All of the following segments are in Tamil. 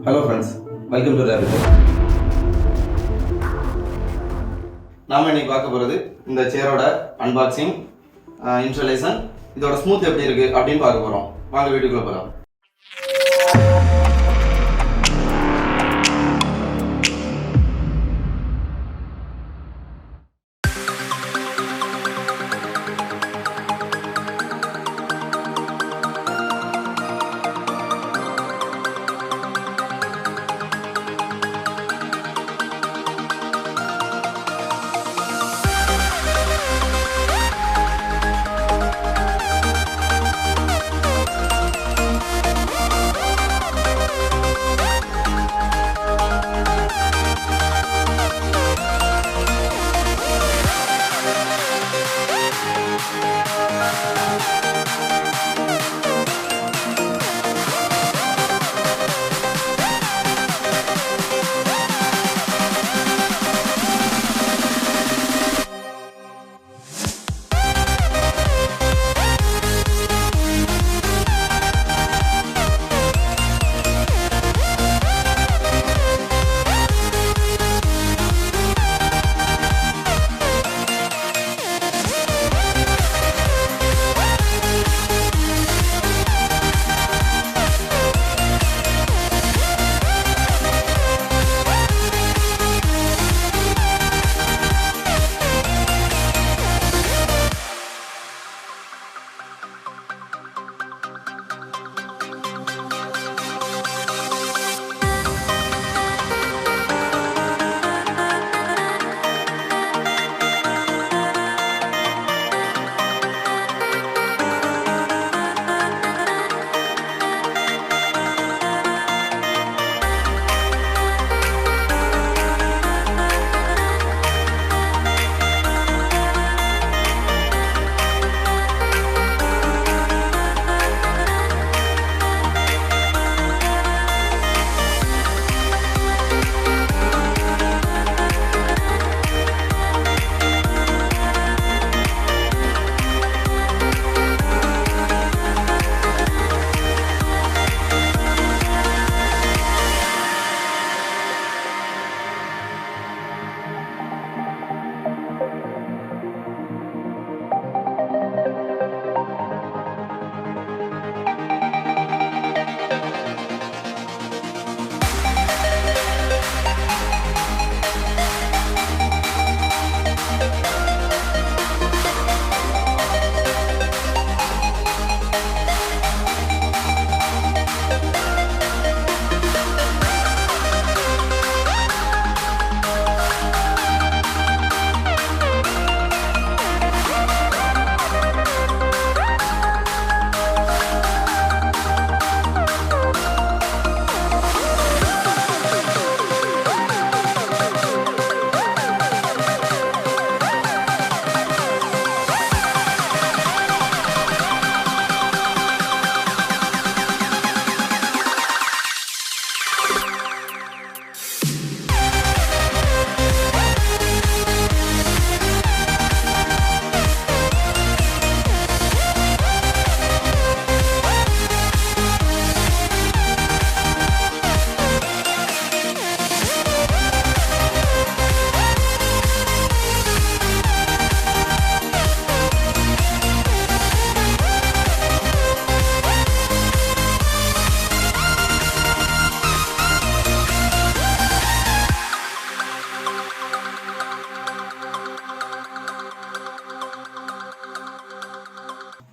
Hello friends, welcome to Rabbit. நாம இன்னைக்கு பார்க்க போறது இந்த சேரோட அன்பாக்சிங், இன்ஸ்டாலேஷன், இதோட ஸ்மூத் எப்படி இருக்கு அப்படின்னு பார்க்க போறோம். வாங்க வீடியோக்குள்ள போலாம்.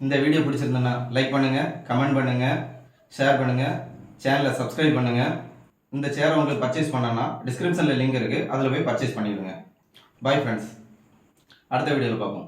இந்த வீடியோ பிடிச்சிருந்தனா லைக் பண்ணுங்க, கமெண்ட் பண்ணுங்க, ஷேர் பண்ணுங்க, சேனலை சப்ஸ்கிரைப் பண்ணுங்க. இந்த சேரை உங்களுக்கு பர்ச்சேஸ் பண்ணனா டிஸ்கிரிப்ஷனில் லிங்க் இருக்குது, அதில் போய் பர்ச்சேஸ் பண்ணிடுங்க. பை ஃப்ரெண்ட்ஸ், அடுத்த வீடியோவில் பார்ப்போம்.